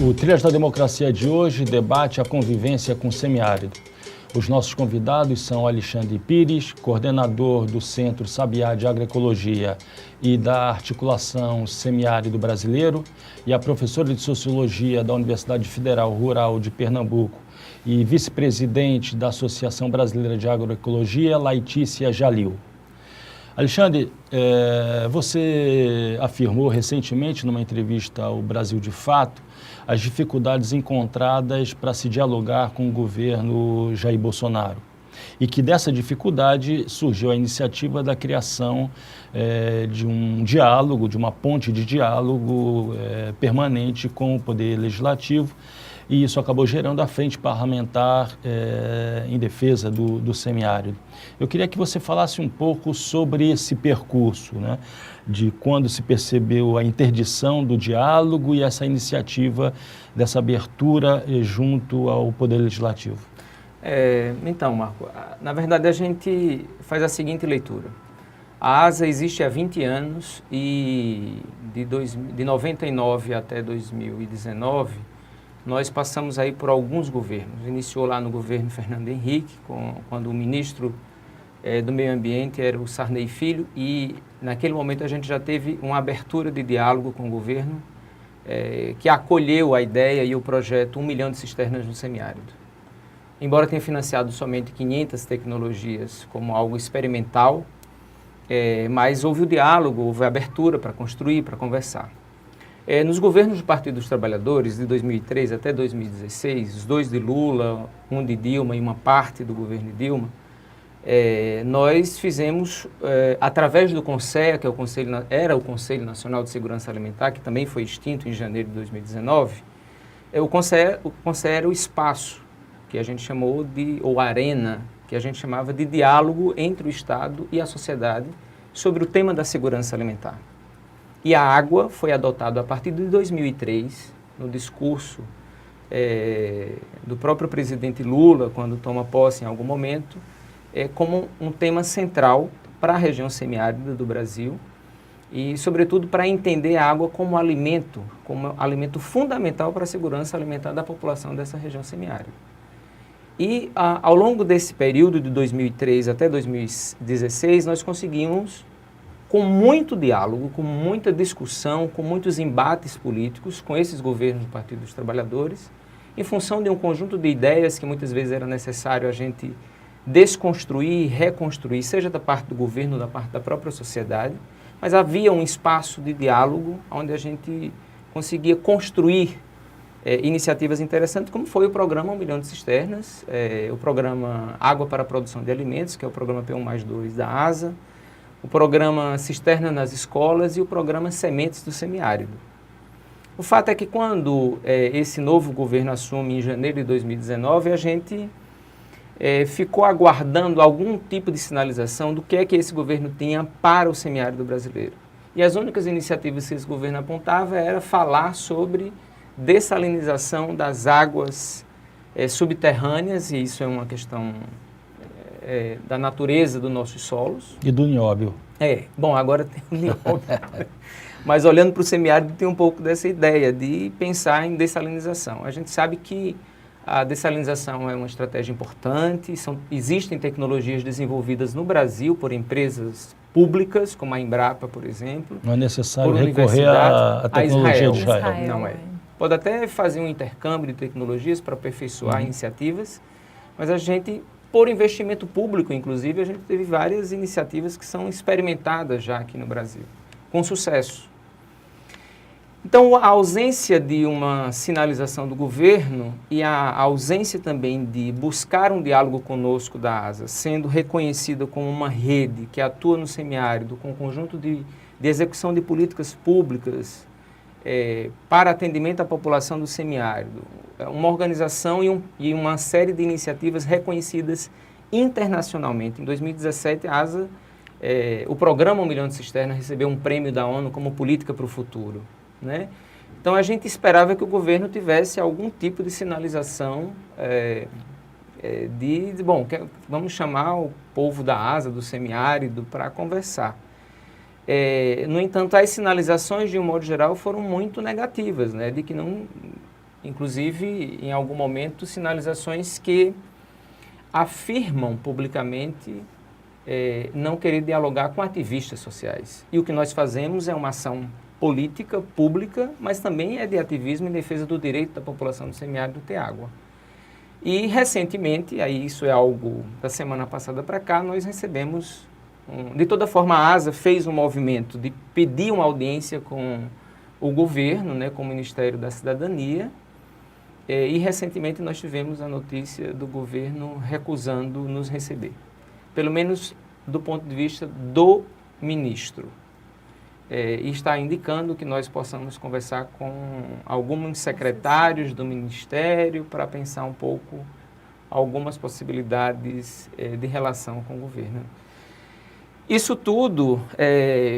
O Trilhas da Democracia de hoje debate a convivência com o semiárido. Os nossos convidados são Alexandre Pires, coordenador do Centro Sabiá de Agroecologia e da Articulação Semiárido Brasileiro, e a professora de Sociologia da Universidade Federal Rural de Pernambuco e vice-presidente da Associação Brasileira de Agroecologia, Laitícia Jalil. Alexandre, você afirmou recentemente numa entrevista ao Brasil de Fato as dificuldades encontradas para se dialogar com o governo Jair Bolsonaro e que dessa dificuldade surgiu a iniciativa da criação de um diálogo, de uma ponte de diálogo permanente com o Poder Legislativo, e isso acabou gerando a Frente Parlamentar em defesa do semiárido. Eu queria que você falasse um pouco sobre esse percurso, né, de quando se percebeu a interdição do diálogo e essa iniciativa dessa abertura junto ao Poder Legislativo. Então, Marco, na verdade a gente faz a seguinte leitura. A ASA existe há 20 anos e de 99 até 2019, nós passamos aí por alguns governos. Iniciou lá no governo Fernando Henrique, quando o ministro do Meio Ambiente era o Sarney Filho, e naquele momento a gente já teve uma abertura de diálogo com o governo, que acolheu a ideia e o projeto 1 milhão de cisternas no semiárido. Embora tenha financiado somente 500 tecnologias como algo experimental, mas houve o diálogo, houve a abertura para construir, para conversar. Nos governos do Partido dos Trabalhadores, de 2003 até 2016, os dois de Lula, um de Dilma e uma parte do governo de Dilma, nós fizemos, através do CONSEA, que era o Conselho Nacional de Segurança Alimentar, que também foi extinto em janeiro de 2019, o CONSEA era o espaço que a gente chamou ou arena, que a gente chamava de diálogo entre o Estado e a sociedade sobre o tema da segurança alimentar. E a água foi adotada a partir de 2003, no discurso do próprio presidente Lula, quando toma posse em algum momento, como um tema central para a região semiárida do Brasil e, sobretudo, para entender a água como alimento fundamental para a segurança alimentar da população dessa região semiárida. E, ao longo desse período de 2003 até 2016, nós conseguimos, com muito diálogo, com muita discussão, com muitos embates políticos com esses governos do Partido dos Trabalhadores, em função de um conjunto de ideias que muitas vezes era necessário a gente desconstruir e reconstruir, seja da parte do governo ou da parte da própria sociedade, mas havia um espaço de diálogo onde a gente conseguia construir iniciativas interessantes, como foi o programa 1 milhão de cisternas, o programa Água para a Produção de Alimentos, que é o programa P1+2 da ASA, o programa Cisterna nas Escolas e o programa Sementes do Semiárido. O fato é que quando esse novo governo assume em janeiro de 2019, a gente ficou aguardando algum tipo de sinalização do que é que esse governo tinha para o semiárido brasileiro. E as únicas iniciativas que esse governo apontava era falar sobre dessalinização das águas subterrâneas, e isso é uma questão da natureza dos nossos solos. E do nióbio. Bom, agora tem o nióbio. Mas olhando para o semiárido tem um pouco dessa ideia de pensar em dessalinização. A gente sabe que a dessalinização é uma estratégia importante, existem tecnologias desenvolvidas no Brasil por empresas públicas, como a Embrapa, por exemplo. Não é necessário recorrer à tecnologia de Israel. Não é. Pode até fazer um intercâmbio de tecnologias para aperfeiçoar iniciativas, mas a gente, por investimento público, inclusive, a gente teve várias iniciativas que são experimentadas já aqui no Brasil, com sucesso. Então, a ausência de uma sinalização do governo e a ausência também de buscar um diálogo conosco da ASA, sendo reconhecida como uma rede que atua no semiárido com um conjunto de execução de políticas públicas para atendimento à população do semiárido, uma organização e uma série de iniciativas reconhecidas internacionalmente. Em 2017, a ASA, o programa 1 milhão de cisternas recebeu um prêmio da ONU como política para o futuro, né? Então, a gente esperava que o governo tivesse algum tipo de sinalização vamos chamar o povo da ASA, do semiárido, para conversar. No entanto, as sinalizações, de um modo geral, foram muito negativas, né? De que inclusive, em algum momento, sinalizações que afirmam publicamente não querer dialogar com ativistas sociais. E o que nós fazemos é uma ação política, pública, mas também é de ativismo em defesa do direito da população do semiárido ter água. E, recentemente, aí isso é algo da semana passada para cá, nós recebemos, de toda forma, a ASA fez um movimento de pedir uma audiência com o governo, né, com o Ministério da Cidadania, e recentemente nós tivemos a notícia do governo recusando nos receber, pelo menos do ponto de vista do ministro. E está indicando que nós possamos conversar com alguns secretários do Ministério para pensar um pouco algumas possibilidades de relação com o governo. Isso tudo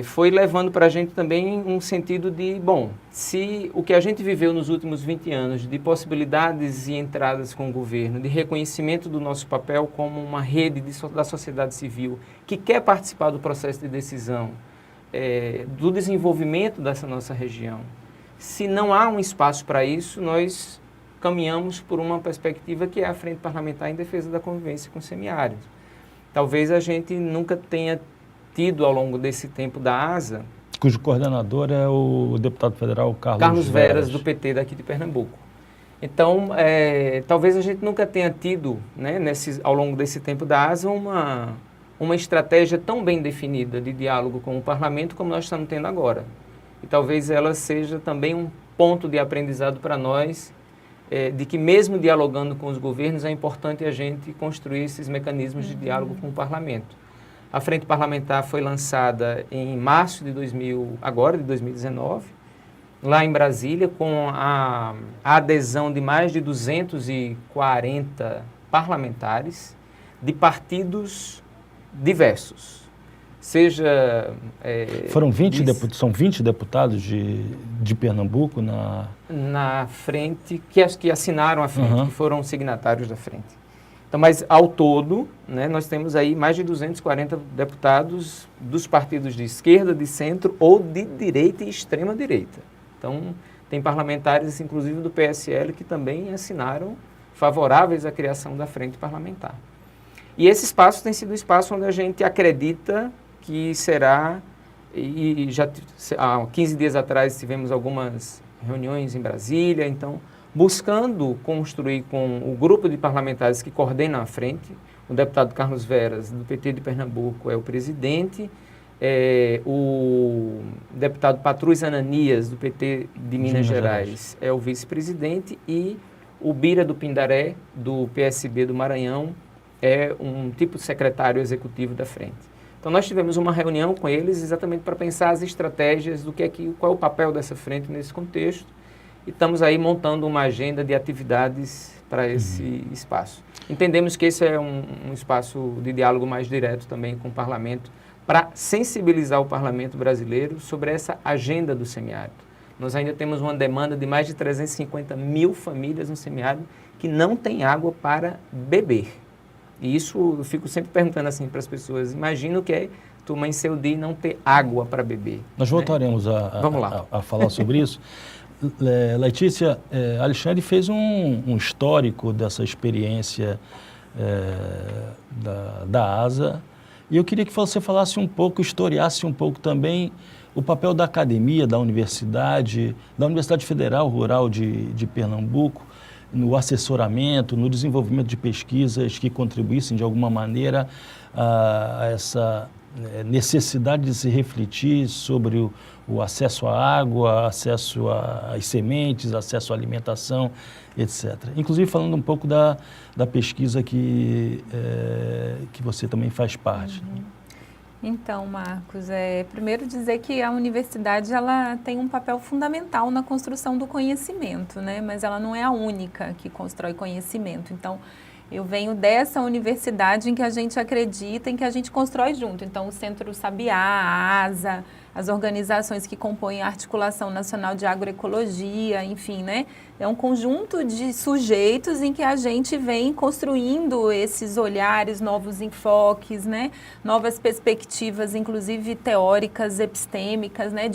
foi levando para a gente também um sentido de, bom, se o que a gente viveu nos últimos 20 anos de possibilidades e entradas com o governo, de reconhecimento do nosso papel como uma rede da sociedade civil que quer participar do processo de decisão, do desenvolvimento dessa nossa região, se não há um espaço para isso, nós caminhamos por uma perspectiva que é a Frente Parlamentar em Defesa da Convivência com o Semiárido. Talvez a gente nunca tenha tido ao longo desse tempo da ASA... Cujo coordenador é o deputado federal Carlos Veras, do PT daqui de Pernambuco. Então, talvez a gente nunca tenha tido, né, ao longo desse tempo da ASA, uma estratégia tão bem definida de diálogo com o parlamento como nós estamos tendo agora. E talvez ela seja também um ponto de aprendizado para nós, de que mesmo dialogando com os governos, é importante a gente construir esses mecanismos de diálogo com o parlamento. A Frente Parlamentar foi lançada em março de 2019, lá em Brasília, com a adesão de mais de 240 parlamentares de partidos diversos. Seja... Foram 20 são 20 deputados de Pernambuco na frente, que assinaram a frente, que foram signatários da frente. Então, mas, ao todo, né, nós temos aí mais de 240 deputados dos partidos de esquerda, de centro ou de direita e extrema-direita. Então, tem parlamentares, inclusive do PSL, que também assinaram favoráveis à criação da Frente Parlamentar. E esse espaço tem sido o espaço onde a gente acredita que será, e já há 15 dias atrás tivemos algumas reuniões em Brasília, então, buscando construir com o grupo de parlamentares que coordenam a frente, o deputado Carlos Veras, do PT de Pernambuco, é o presidente, o deputado Patrus Ananias, do PT de Minas Gerais, é o vice-presidente, e o Bira do Pindaré, do PSB do Maranhão, é um tipo de secretário executivo da frente. Então, nós tivemos uma reunião com eles exatamente para pensar as estratégias qual é o papel dessa frente nesse contexto, e estamos aí montando uma agenda de atividades para esse espaço. Entendemos que esse é um espaço de diálogo mais direto também com o parlamento, para sensibilizar o parlamento brasileiro sobre essa agenda do semiárido. Nós ainda temos uma demanda de mais de 350 mil famílias no semiárido que não têm água para beber. E isso eu fico sempre perguntando assim para as pessoas, imagina o que é tomar em seu dia e não ter água para beber. Nós voltaremos a falar sobre isso. Letícia, Alexandre fez um histórico dessa experiência da ASA, e eu queria que você falasse um pouco, historiasse um pouco também o papel da academia, da Universidade Federal Rural de Pernambuco, no assessoramento, no desenvolvimento de pesquisas que contribuíssem de alguma maneira a essa necessidade de se refletir sobre o acesso à água, acesso às sementes, acesso à alimentação, etc. Inclusive falando um pouco da pesquisa que você também faz parte. Então, Marcos, primeiro dizer que a universidade ela tem um papel fundamental na construção do conhecimento, né? Mas ela não é a única que constrói conhecimento. Então, eu venho dessa universidade em que a gente acredita, em que a gente constrói junto. Então, o Centro Sabiá, a ASA, as organizações que compõem a Articulação Nacional de Agroecologia, enfim, né? É um conjunto de sujeitos em que a gente vem construindo esses olhares, novos enfoques, né? Novas perspectivas, inclusive teóricas, epistêmicas, né?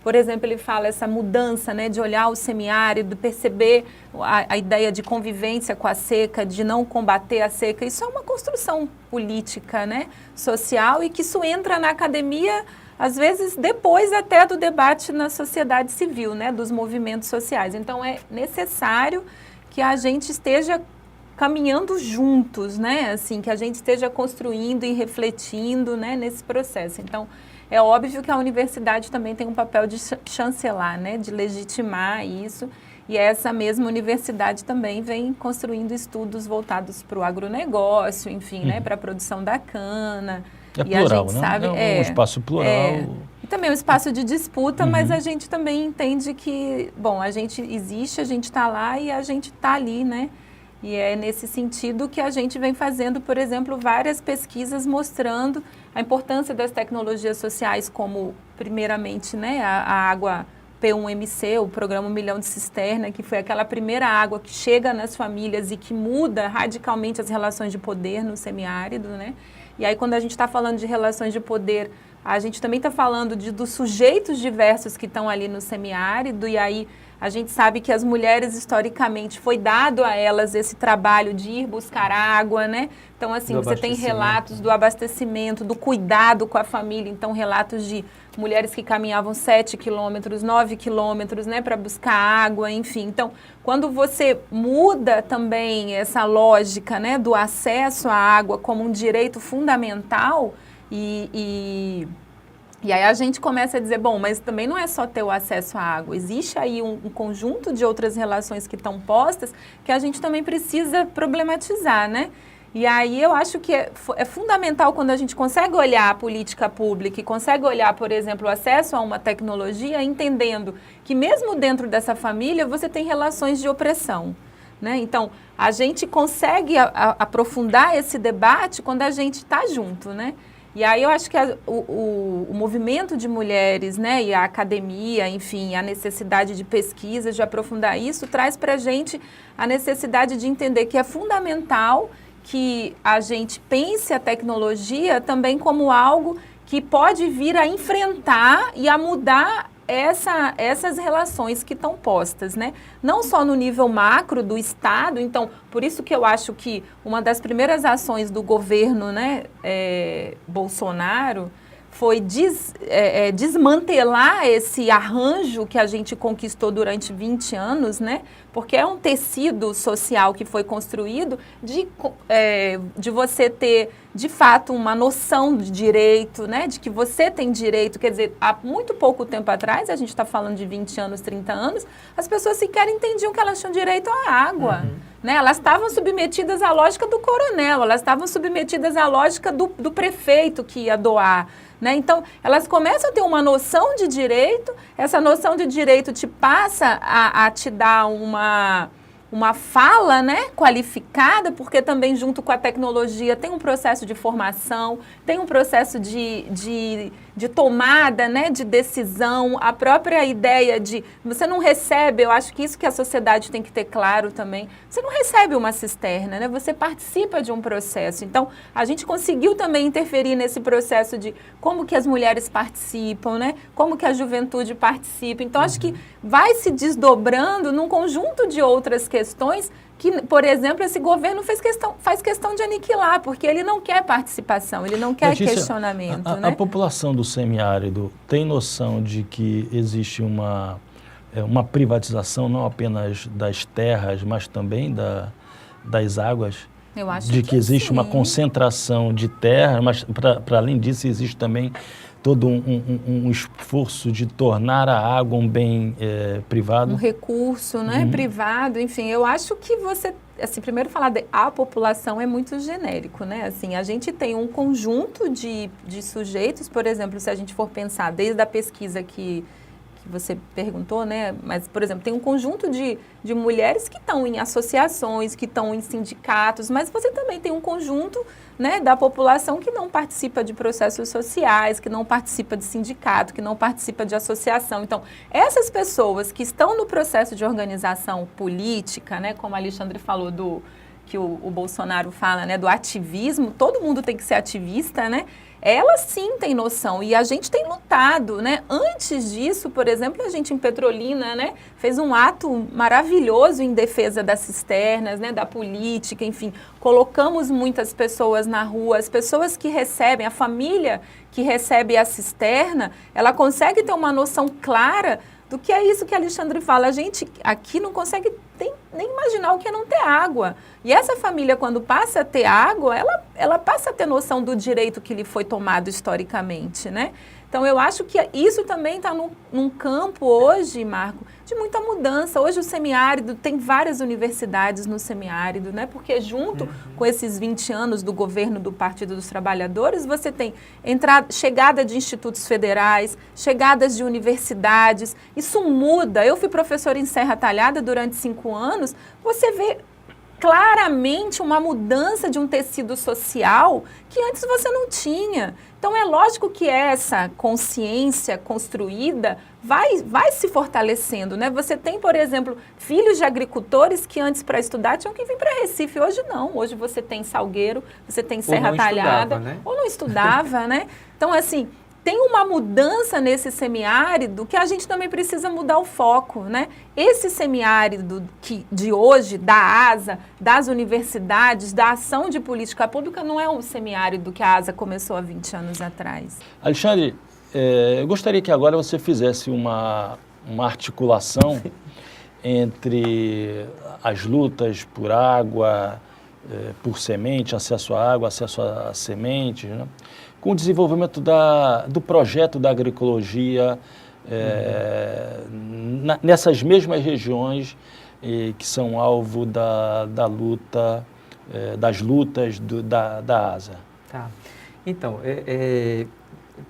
Por exemplo, ele fala essa mudança, né? De olhar o semiárido, perceber a ideia de convivência com a seca, de não combater a seca. Isso é uma construção política, né? Social, e que isso entra na academia, às vezes depois até do debate na sociedade civil, né, dos movimentos sociais. Então é necessário que a gente esteja caminhando juntos, né, assim, que a gente esteja construindo e refletindo, né, nesse processo. Então é óbvio que a universidade também tem um papel de chancelar, né, de legitimar isso. E essa mesma universidade também vem construindo estudos voltados para o agronegócio, enfim, né, para a produção da cana. É plural, né? Sabe, é um espaço plural. E também um espaço de disputa, mas a gente também entende que, bom, a gente existe, a gente está lá e a gente está ali, né? E é nesse sentido que a gente vem fazendo, por exemplo, várias pesquisas mostrando a importância das tecnologias sociais como, primeiramente, né, a água P1MC, o programa 1 Milhão de Cisterna, que foi aquela primeira água que chega nas famílias e que muda radicalmente as relações de poder no semiárido, né? E aí, quando a gente está falando de relações de poder, a gente também está falando dos sujeitos diversos que estão ali no semiárido, e aí a gente sabe que as mulheres, historicamente, foi dado a elas esse trabalho de ir buscar água, né? Então, assim, você tem relatos do abastecimento, do cuidado com a família, então relatos de mulheres que caminhavam 7 quilômetros, 9 quilômetros, né, para buscar água, enfim. Então, quando você muda também essa lógica, né, do acesso à água como um direito fundamental, e aí a gente começa a dizer, bom, mas também não é só ter o acesso à água, existe aí um conjunto de outras relações que estão postas que a gente também precisa problematizar, né? E aí eu acho que é fundamental quando a gente consegue olhar a política pública e consegue olhar, por exemplo, o acesso a uma tecnologia, entendendo que mesmo dentro dessa família você tem relações de opressão, né? Então, a gente consegue aprofundar esse debate quando a gente está junto, né? E aí eu acho que o movimento de mulheres, né, e a academia, enfim, a necessidade de pesquisa, de aprofundar isso, traz para a gente a necessidade de entender que é fundamental que a gente pense a tecnologia também como algo que pode vir a enfrentar e a mudar essas relações que estão postas, né? Não só no nível macro do Estado, então, por isso que eu acho que uma das primeiras ações do governo, né, Bolsonaro, foi desmantelar esse arranjo que a gente conquistou durante 20 anos, né? Porque é um tecido social que foi construído de você ter, de fato, uma noção de direito, né? De que você tem direito, quer dizer, há muito pouco tempo atrás, a gente está falando de 20 anos, 30 anos, as pessoas sequer entendiam que elas tinham direito à água. Né? Elas estavam submetidas à lógica do coronel, elas estavam submetidas à lógica do prefeito que ia doar. Né? Então, elas começam a ter uma noção de direito, essa noção de direito te passa a te dar uma fala, né, qualificada, porque também junto com a tecnologia tem um processo de formação, tem um processo de tomada, né, de decisão, a própria ideia de você não recebe, eu acho que isso que a sociedade tem que ter claro também, você não recebe uma cisterna, né, você participa de um processo. Então, a gente conseguiu também interferir nesse processo de como que as mulheres participam, né, como que a juventude participa. Então, acho que vai se desdobrando num conjunto de outras questões que, por exemplo, esse governo faz questão de aniquilar, porque ele não quer participação, ele não quer Letícia, questionamento. A né? população do semiárido tem noção de que existe uma privatização não apenas das terras, mas também das águas? Eu acho de que existe sim. uma concentração de terra, mas para além disso existe também todo um esforço de tornar a água um bem privado. Um recurso, né, privado, enfim, eu acho que você, assim, primeiro falar de a população é muito genérico, né, assim, a gente tem um conjunto de sujeitos, por exemplo, se a gente for pensar desde a pesquisa que que você perguntou, né? Mas, por exemplo, tem um conjunto de mulheres que estão em associações, que estão em sindicatos, mas você também tem um conjunto, né, da população que não participa de processos sociais, que não participa de sindicato, que não participa de associação. Então, essas pessoas que estão no processo de organização política, né, como a Alexandre falou que o Bolsonaro fala, né, do ativismo, todo mundo tem que ser ativista, né? Elas sim têm noção e a gente tem lutado, né? Antes disso, por exemplo, a gente em Petrolina, né, fez um ato maravilhoso em defesa das cisternas, né, da política, enfim, colocamos muitas pessoas na rua, as pessoas que recebem, a família que recebe a cisterna, ela consegue ter uma noção clara do que é isso que a Alexandre fala. A gente aqui não consegue nem imaginar o que é não ter água. E essa família, quando passa a ter água, ela passa a ter noção do direito que lhe foi tomado historicamente, né? Então, eu acho que isso também está num campo hoje, Marco, de muita mudança. Hoje o semiárido, tem várias universidades no semiárido, né? Porque junto com esses 20 anos do governo do Partido dos Trabalhadores, você tem chegada de institutos federais, chegadas de universidades. Isso muda. Eu fui professora em Serra Talhada durante 5 anos. Você vê claramente uma mudança de um tecido social que antes você não tinha. Então, é lógico que essa consciência construída vai se fortalecendo, né? Você tem, por exemplo, filhos de agricultores que antes para estudar tinham que vir para Recife. Hoje não. Hoje você tem Salgueiro, você tem Serra Talhada. Né? Ou não estudava, né? Então, assim, tem uma mudança nesse semiárido que a gente também precisa mudar o foco, né? Esse semiárido de hoje, da ASA, das universidades, da ação de política pública, não é um semiárido que a ASA começou há 20 anos atrás. Alexandre, eu gostaria que agora você fizesse uma articulação entre as lutas por água, por semente, acesso à água, acesso a sementes, né? Com o desenvolvimento do projeto da agroecologia nessas mesmas regiões que são alvo da luta, das lutas da ASA. Tá. Então,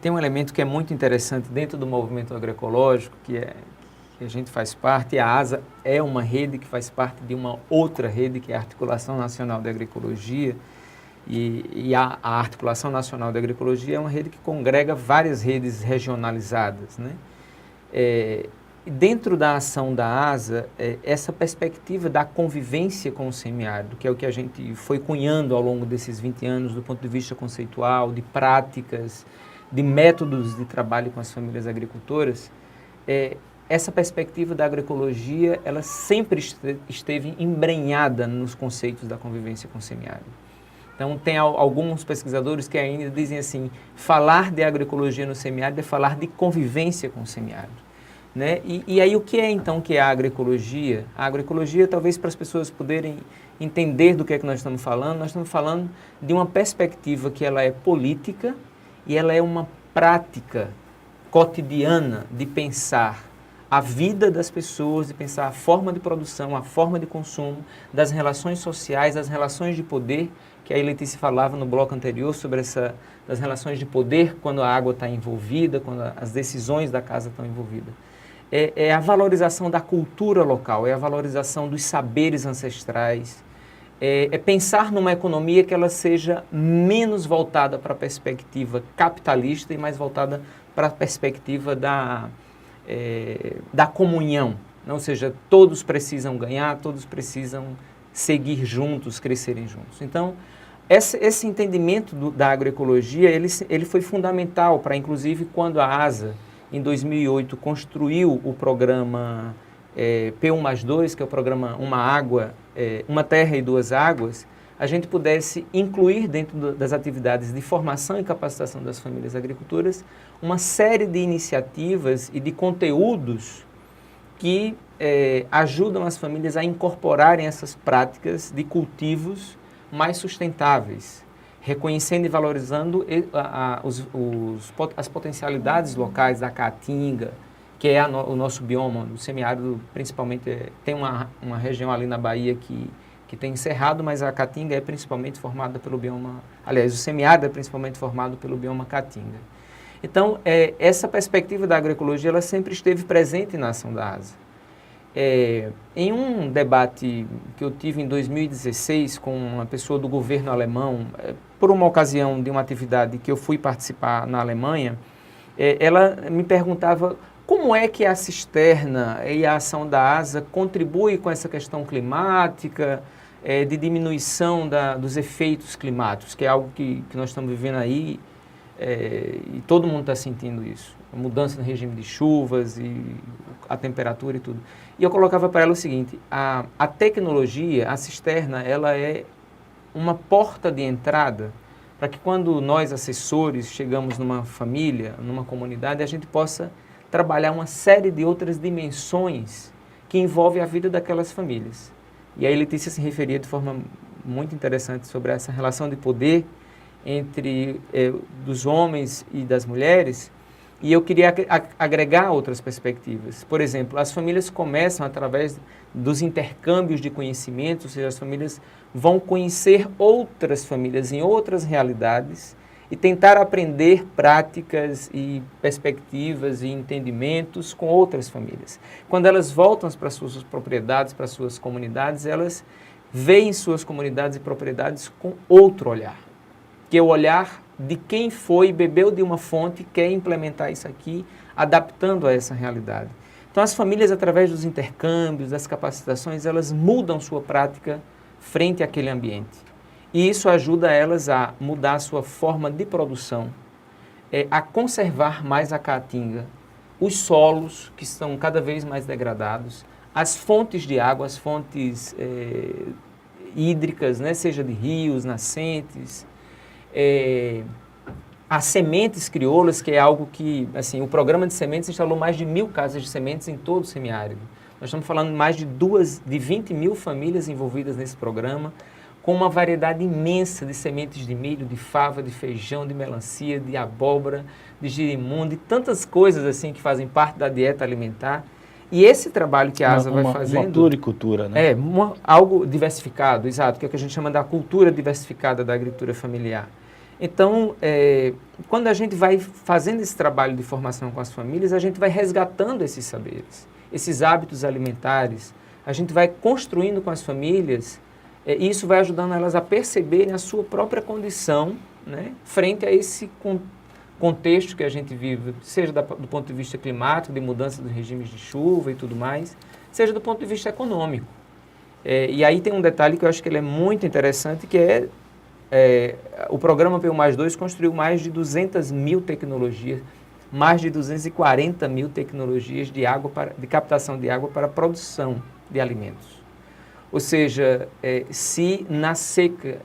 tem um elemento que é muito interessante dentro do movimento agroecológico, que a gente faz parte. A ASA é uma rede que faz parte de uma outra rede, que é a Articulação Nacional de Agroecologia. E a Articulação Nacional de Agroecologia é uma rede que congrega várias redes regionalizadas, né? Dentro da ação da ASA, essa perspectiva da convivência com o semiárido, que é o que a gente foi cunhando ao longo desses 20 anos do ponto de vista conceitual, de práticas, de métodos de trabalho com as famílias agricultoras, essa perspectiva da agroecologia, ela sempre esteve embrenhada nos conceitos da convivência com o semiárido. Então, tem alguns pesquisadores que ainda dizem assim, falar de agroecologia no semiárido é falar de convivência com o semiárido, né? E aí, o que é então que é a agroecologia? A agroecologia, talvez para as pessoas poderem entender do que é que nós estamos falando de uma perspectiva que ela é política e ela é uma prática cotidiana de pensar a vida das pessoas, de pensar a forma de produção, a forma de consumo, das relações sociais, das relações de poder, que a Letícia falava no bloco anterior sobre das relações de poder quando a água está envolvida, quando as decisões da casa estão envolvidas. É a valorização da cultura local, é a valorização dos saberes ancestrais, é pensar numa economia que ela seja menos voltada para a perspectiva capitalista e mais voltada para a perspectiva da comunhão, ou seja, todos precisam ganhar, todos precisam seguir juntos, crescerem juntos. Então, esse entendimento da agroecologia, ele foi fundamental para, inclusive, quando a ASA, em 2008, construiu o programa P1+2, que é o programa Uma Terra e Duas Águas, a gente pudesse incluir dentro das atividades de formação e capacitação das famílias agricultoras uma série de iniciativas e de conteúdos que ajudam as famílias a incorporarem essas práticas de cultivos mais sustentáveis, reconhecendo e valorizando as potencialidades locais da caatinga, que é o nosso bioma, o semiárido principalmente, tem uma região ali na Bahia que tem cerrado, mas a caatinga é principalmente formada pelo bioma, aliás, o semiárido é principalmente formado pelo bioma caatinga. Então, essa perspectiva da agroecologia, ela sempre esteve presente na ação da ASA. Em um debate que eu tive em 2016 com uma pessoa do governo alemão, por uma ocasião de uma atividade que eu fui participar na Alemanha, ela me perguntava como é que a cisterna e a ação da ASA contribui com essa questão climática, de diminuição dos efeitos climáticos, que é algo que nós estamos vivendo aí, e todo mundo está sentindo isso, a mudança no regime de chuvas e a temperatura e tudo. E eu colocava para ela o seguinte, a tecnologia, a cisterna, ela é uma porta de entrada para que quando nós, assessores, chegamos numa família, numa comunidade, a gente possa trabalhar uma série de outras dimensões que envolvem a vida daquelas famílias. E aí Letícia se referia de forma muito interessante sobre essa relação de poder entre dos homens e das mulheres, e eu queria agregar outras perspectivas. Por exemplo, as famílias começam através dos intercâmbios de conhecimentos, ou seja, as famílias vão conhecer outras famílias em outras realidades e tentar aprender práticas e perspectivas e entendimentos com outras famílias. Quando elas voltam para suas propriedades, para suas comunidades, elas veem suas comunidades e propriedades com outro olhar, que é o olhar de quem foi, bebeu de uma fonte e quer implementar isso aqui, adaptando a essa realidade. Então, as famílias, através dos intercâmbios, das capacitações, elas mudam sua prática frente àquele ambiente. E isso ajuda elas a mudar a sua forma de produção, a conservar mais a caatinga, os solos que estão cada vez mais degradados, as fontes de água, as fontes hídricas, né, seja de rios, nascentes, as sementes crioulas, que é algo que, assim, o programa de sementes instalou mais de 1.000 casas de sementes em todo o semiárido. Nós estamos falando de mais de 20 mil famílias envolvidas nesse programa, com uma variedade imensa de sementes de milho, de fava, de feijão, de melancia, de abóbora, de girimum, de tantas coisas assim que fazem parte da dieta alimentar. E esse trabalho que a ASA vai fazendo... Uma pluricultura, né? Algo diversificado, exato, que é o que a gente chama da cultura diversificada da agricultura familiar. Então, quando a gente vai fazendo esse trabalho de formação com as famílias, a gente vai resgatando esses saberes, esses hábitos alimentares, a gente vai construindo com as famílias, e isso vai ajudando elas a perceberem a sua própria condição, né, frente a esse contexto que a gente vive, seja do ponto de vista climático, de mudança dos regimes de chuva e tudo mais, seja do ponto de vista econômico. E aí tem um detalhe que eu acho que ele é muito interessante, que o programa PU+2 construiu mais de 200 mil tecnologias, mais de 240 mil tecnologias de captação de água para a produção de alimentos. Ou seja, se na seca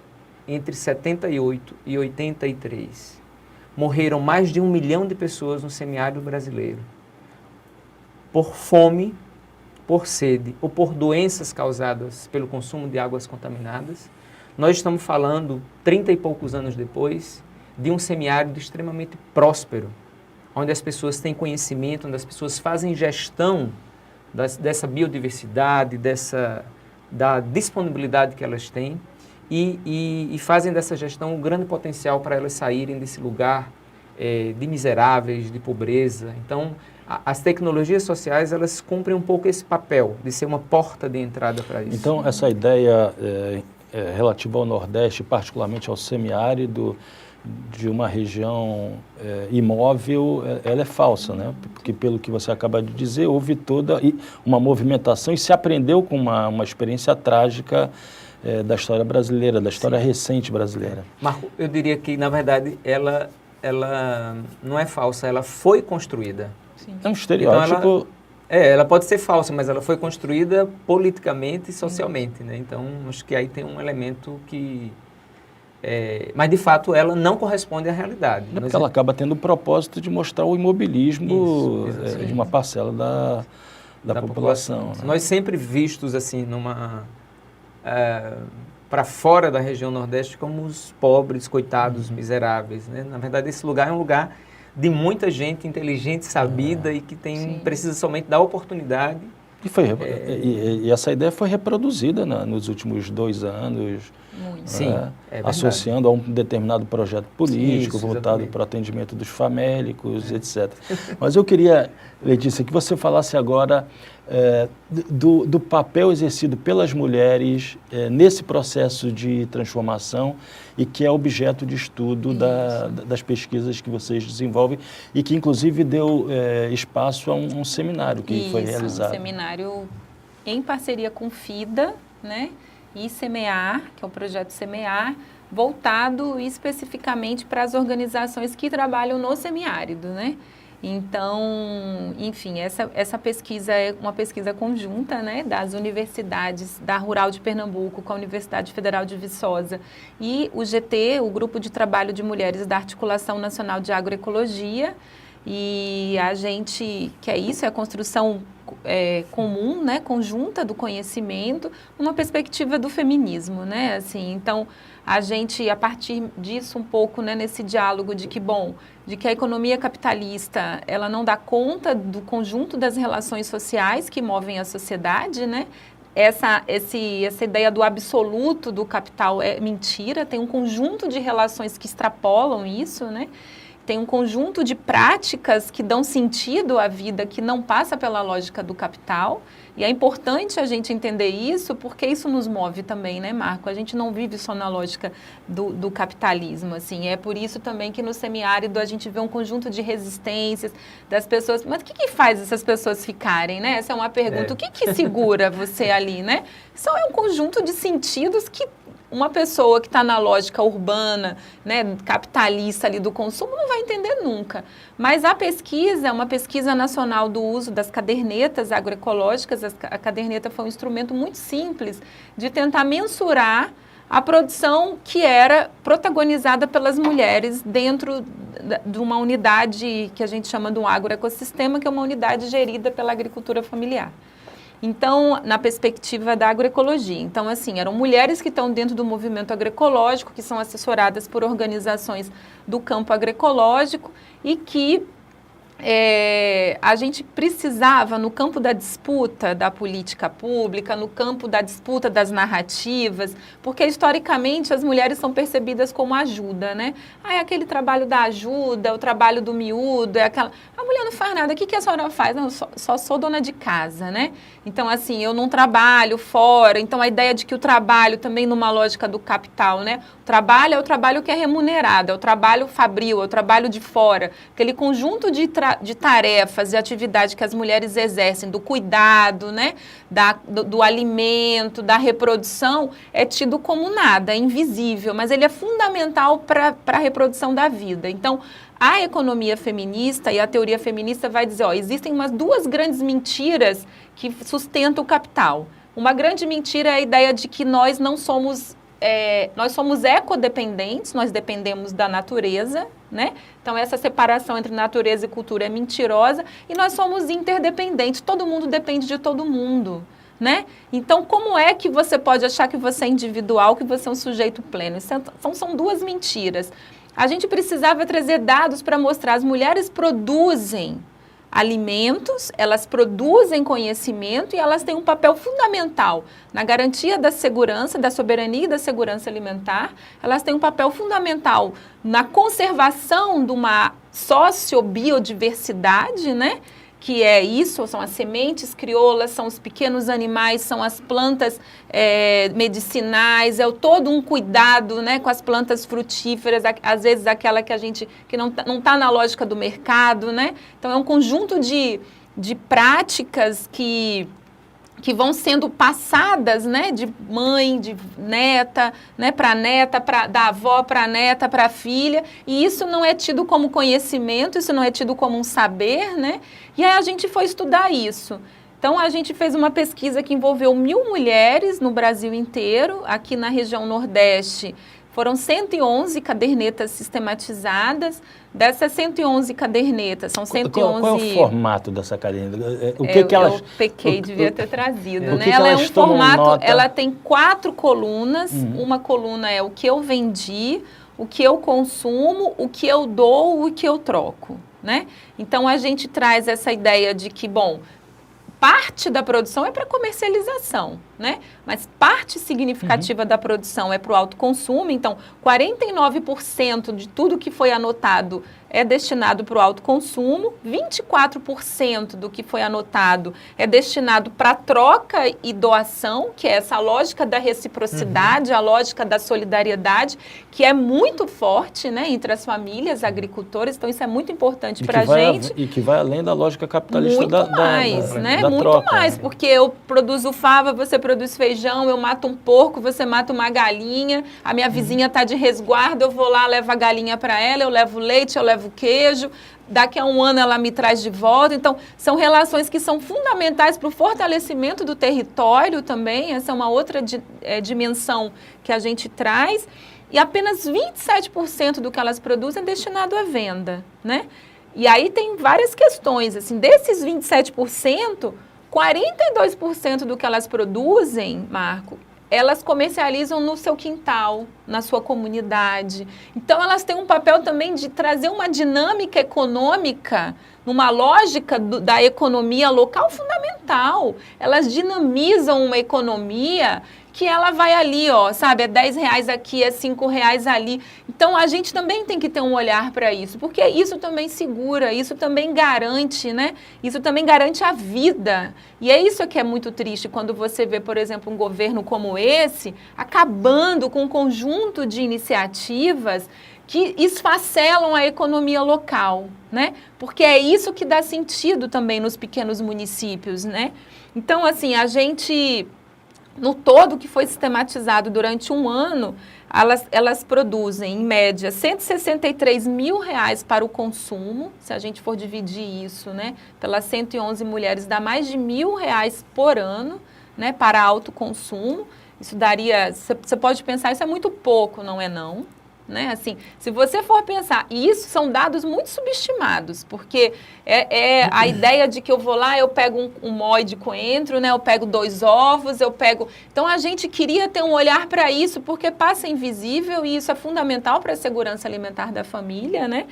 entre 78 e 83 morreram mais de 1 milhão de pessoas no semiárido brasileiro por fome, por sede ou por doenças causadas pelo consumo de águas contaminadas, nós estamos falando, 30 e poucos anos depois, de um semiárido extremamente próspero, onde as pessoas têm conhecimento, onde as pessoas fazem gestão dessa biodiversidade, da disponibilidade que elas têm e fazem dessa gestão um grande potencial para elas saírem desse lugar de miseráveis, de pobreza. Então, as tecnologias sociais, elas cumprem um pouco esse papel de ser uma porta de entrada para isso. Então, essa ideia relativa ao Nordeste, particularmente ao semiárido, de uma região imóvel, ela é falsa, né? Porque, pelo que você acaba de dizer, houve toda uma movimentação e se aprendeu com uma experiência trágica da história brasileira, da história recente brasileira. Marco, eu diria que, na verdade, ela não é falsa, ela foi construída. Sim. É um estereótipo... Então, ela pode ser falsa, mas ela foi construída politicamente e socialmente, né? Então, acho que aí tem um elemento que... mas, de fato, ela não corresponde à realidade. Porque ela acaba tendo o propósito de mostrar o imobilismo de uma parcela da população. Né? Nós sempre vistos assim, para fora da região Nordeste como os pobres, coitados, miseráveis. Né? Na verdade, esse lugar é um lugar de muita gente inteligente, sabida e que precisa somente dar oportunidade E essa ideia foi reproduzida nos últimos 2 anos, Sim, é verdade. associando a um determinado projeto político, Isso, voltado exatamente. para o atendimento dos famélicos, etc. Mas eu queria, Letícia, que você falasse agora do papel exercido pelas mulheres nesse processo de transformação e que é objeto de estudo das pesquisas que vocês desenvolvem e que, inclusive, deu espaço a um seminário que foi realizado. Um seminário em parceria com FIDA, né, e Semear, que é o projeto Semear, voltado especificamente para as organizações que trabalham no semiárido, né? Então, enfim, essa pesquisa é uma pesquisa conjunta, né, das universidades da Rural de Pernambuco com a Universidade Federal de Viçosa e o GT, o Grupo de Trabalho de Mulheres da Articulação Nacional de Agroecologia. E a gente, que é isso, é a construção comum, né, conjunta do conhecimento, uma perspectiva do feminismo, né, assim, então a gente, a partir disso um pouco, né, nesse diálogo de que, de que a economia capitalista, ela não dá conta do conjunto das relações sociais que movem a sociedade, né, essa ideia do absoluto do capital é mentira, tem um conjunto de relações que extrapolam isso, né, tem um conjunto de práticas que dão sentido à vida que não passa pela lógica do capital. E é importante a gente entender isso, porque isso nos move também, né, Marco? A gente não vive só na lógica do capitalismo, assim. É por isso também que no semiárido a gente vê um conjunto de resistências das pessoas. Mas o que faz essas pessoas ficarem, né? Essa é uma pergunta. O que segura você ali, né? Só é um conjunto de sentidos que uma pessoa que está na lógica urbana, né, capitalista ali do consumo, não vai entender nunca. Mas a pesquisa é uma pesquisa nacional do uso das cadernetas agroecológicas. A caderneta foi um instrumento muito simples de tentar mensurar a produção que era protagonizada pelas mulheres dentro de uma unidade que a gente chama de um agroecossistema, que é uma unidade gerida pela agricultura familiar. Então, na perspectiva da agroecologia. Então, assim, eram mulheres que estão dentro do movimento agroecológico, que são assessoradas por organizações do campo agroecológico e que a gente precisava, no campo da disputa da política pública, no campo da disputa das narrativas, porque historicamente as mulheres são percebidas como ajuda, né? É aquele trabalho da ajuda, o trabalho do miúdo, a mulher não faz nada, o que a senhora faz? Não, só sou dona de casa, né? Então, assim, eu não trabalho fora, então a ideia de que o trabalho, também numa lógica do capital, né? O trabalho é o trabalho que é remunerado, é o trabalho fabril, é o trabalho de fora, aquele conjunto de tarefas e atividades que as mulheres exercem, do cuidado, né, do alimento, da reprodução, é tido como nada, é invisível, mas ele é fundamental para a reprodução da vida. Então, a economia feminista e a teoria feminista vai dizer, existem duas grandes mentiras que sustentam o capital. Uma grande mentira é a ideia de que nós não somos... nós somos ecodependentes, nós dependemos da natureza, né? Então, essa separação entre natureza e cultura é mentirosa e nós somos interdependentes, todo mundo depende de todo mundo, né? Então, como é que você pode achar que você é individual, que você é um sujeito pleno? São duas mentiras. A gente precisava trazer dados para mostrar as mulheres produzem alimentos, elas produzem conhecimento e elas têm um papel fundamental na garantia da segurança, da soberania e da segurança alimentar. Elas têm um papel fundamental na conservação de uma sociobiodiversidade, né? Que é isso, são as sementes crioulas, são os pequenos animais, são as plantas medicinais, é todo um cuidado, né, com as plantas frutíferas, às vezes aquela que não está na lógica do mercado, né? Então, é um conjunto de práticas que vão sendo passadas, né, de mãe, de neta, né, para neta, da avó para neta, para filha, e isso não é tido como conhecimento, isso não é tido como um saber, né? E aí a gente foi estudar isso. Então, a gente fez uma pesquisa que envolveu 1.000 mulheres no Brasil inteiro, aqui na região Nordeste. Foram 111 cadernetas sistematizadas. Dessas 111 cadernetas, são 111... Qual é o formato dessa caderneta? Eu pequei, devia ter trazido, né? Ela é um formato, ela tem 4 colunas. Uma coluna é o que eu vendi, o que eu consumo, o que eu dou, o que eu troco, né? Então, a gente traz essa ideia de que, parte da produção é para comercialização, né? Mas parte significativa da produção é para o autoconsumo. Então, 49% de tudo que foi anotado é destinado para o autoconsumo, 24% do que foi anotado é destinado para troca e doação, que é essa lógica da reciprocidade, a lógica da solidariedade, que é muito forte, né, entre as famílias agricultoras. Então, isso é muito importante para a gente. E que vai além da lógica capitalista muito mais, né? da Muito troca. mais, porque eu produzo fava, você produz feijão, eu mato um porco, você mata uma galinha, a minha vizinha está de resguardo, eu vou lá, levo a galinha para ela, eu levo leite, eu levo queijo, daqui a um ano ela me traz de volta. Então, são relações que são fundamentais para o fortalecimento do território também, essa é uma outra dimensão que a gente traz, e apenas 27% do que elas produzem é destinado à venda, né? E aí tem várias questões, assim, desses 27%, 42% do que elas produzem, Marco, elas comercializam no seu quintal, na sua comunidade. Então, elas têm um papel também de trazer uma dinâmica econômica, numa lógica da economia local fundamental. Elas dinamizam uma economia que ela vai ali, ó, sabe, é R$10 aqui, é R$5 ali. Então, a gente também tem que ter um olhar para isso, porque isso também segura, isso também garante, né? Isso também garante a vida. E é isso que é muito triste, quando você vê, por exemplo, um governo como esse, acabando com um conjunto de iniciativas que esfacelam a economia local, né? Porque é isso que dá sentido também nos pequenos municípios, né? Então, assim, a gente... No todo, que foi sistematizado durante um ano, elas produzem, em média, R$163 mil para o consumo. Se a gente for dividir isso, né, pelas 111 mulheres, dá mais de R$1.000 por ano, né, para autoconsumo. Isso daria... Você pode pensar, isso é muito pouco, não é não? Né? Assim, se você for pensar, e isso são dados muito subestimados, porque é a ideia de que eu vou lá, eu pego um mói de coentro, né? Eu pego 2 ovos, eu pego... Então, a gente queria ter um olhar para isso, porque passa invisível e isso é fundamental para a segurança alimentar da família, né?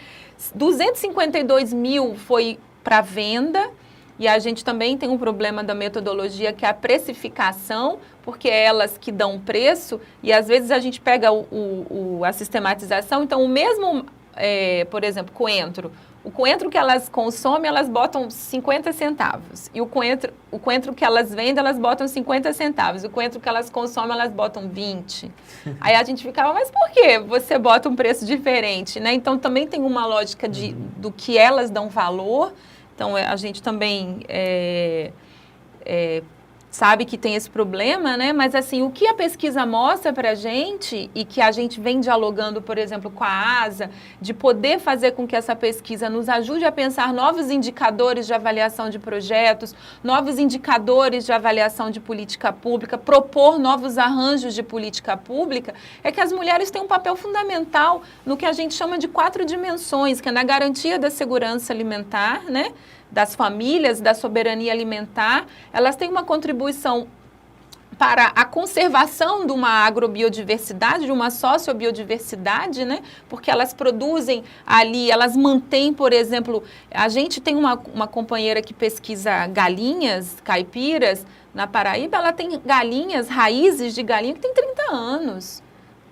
252 mil foi para venda. E a gente também tem um problema da metodologia, que é a precificação, porque é elas que dão preço, e às vezes a gente pega a sistematização. Então, o mesmo, por exemplo, coentro, o coentro que elas consomem, elas botam 50 centavos. E o coentro que elas vendem, elas botam 50 centavos. O coentro que elas consomem, elas botam 20. Aí a gente ficava, mas por que você bota um preço diferente, né? Então, também tem uma lógica do que elas dão valor. Então, a gente também sabe que tem esse problema, né? Mas, assim, o que a pesquisa mostra para a gente e que a gente vem dialogando, por exemplo, com a ASA, de poder fazer com que essa pesquisa nos ajude a pensar novos indicadores de avaliação de projetos, novos indicadores de avaliação de política pública, propor novos arranjos de política pública, é que as mulheres têm um papel fundamental no que a gente chama de 4 dimensões, que é na garantia da segurança alimentar, né? Das famílias, da soberania alimentar. Elas têm uma contribuição para a conservação de uma agrobiodiversidade, de uma sociobiodiversidade, né? Porque elas produzem ali, elas mantêm, por exemplo, a gente tem uma companheira que pesquisa galinhas caipiras na Paraíba, ela tem galinhas, raízes de galinha que tem 30 anos.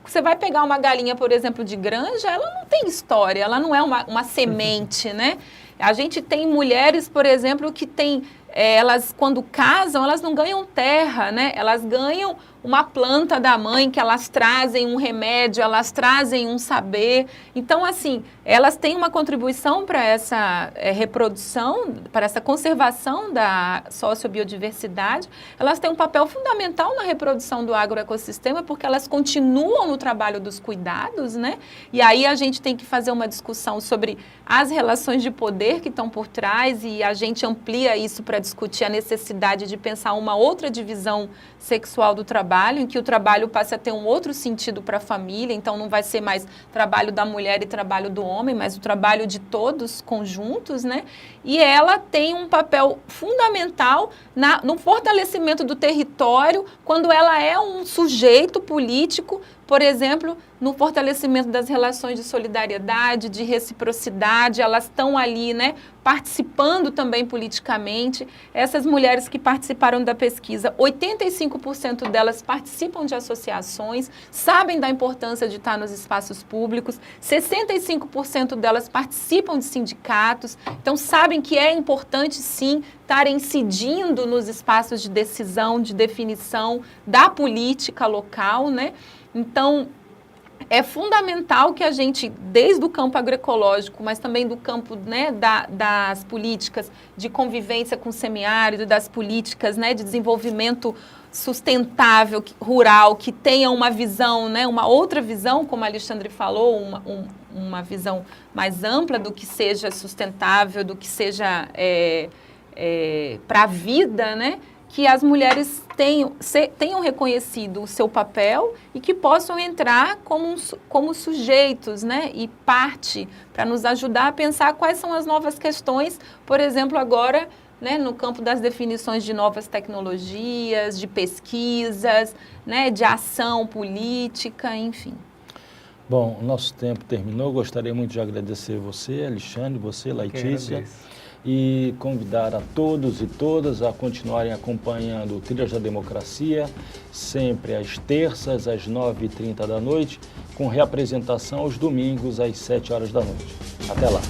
Você vai pegar uma galinha, por exemplo, de granja, ela não tem história, ela não é uma semente, né? A gente tem mulheres, por exemplo, que têm, elas quando casam, elas não ganham terra, né? Elas ganham uma planta da mãe, que elas trazem um remédio, elas trazem um saber. Então, assim, elas têm uma contribuição para essa reprodução, para essa conservação da sociobiodiversidade. Elas têm um papel fundamental na reprodução do agroecossistema, porque elas continuam no trabalho dos cuidados, né? E aí a gente tem que fazer uma discussão sobre as relações de poder que estão por trás, e a gente amplia isso para discutir a necessidade de pensar uma outra divisão sexual do trabalho, em que o trabalho passe a ter um outro sentido para a família. Então, não vai ser mais trabalho da mulher e trabalho do homem, mas o trabalho de todos conjuntos, né? E ela tem um papel fundamental no fortalecimento do território, quando ela é um sujeito político por exemplo, no fortalecimento das relações de solidariedade, de reciprocidade, elas estão ali, né, participando também politicamente. Essas mulheres que participaram da pesquisa, 85% delas participam de associações, sabem da importância de estar nos espaços públicos, 65% delas participam de sindicatos, então sabem que é importante sim estar incidindo nos espaços de decisão, de definição da política local, né? Então, é fundamental que a gente, desde o campo agroecológico, mas também do campo, né, das políticas de convivência com o semiárido, das políticas, né, de desenvolvimento sustentável, rural, que tenha uma visão, né, uma outra visão, como a Alexandre falou, uma visão mais ampla do que seja sustentável, do que seja para a vida, né? Que as mulheres tenham reconhecido o seu papel e que possam entrar como sujeitos, né, e parte para nos ajudar a pensar quais são as novas questões, por exemplo, agora, né, no campo das definições de novas tecnologias, de pesquisas, né, de ação política, enfim. Bom, o nosso tempo terminou. Gostaria muito de agradecer você, Alexandre, você, Laitícia, e convidar a todos e todas a continuarem acompanhando o Trilhas da Democracia, sempre às terças, às 9h30 da noite, com reapresentação aos domingos, às 7 horas da noite. Até lá!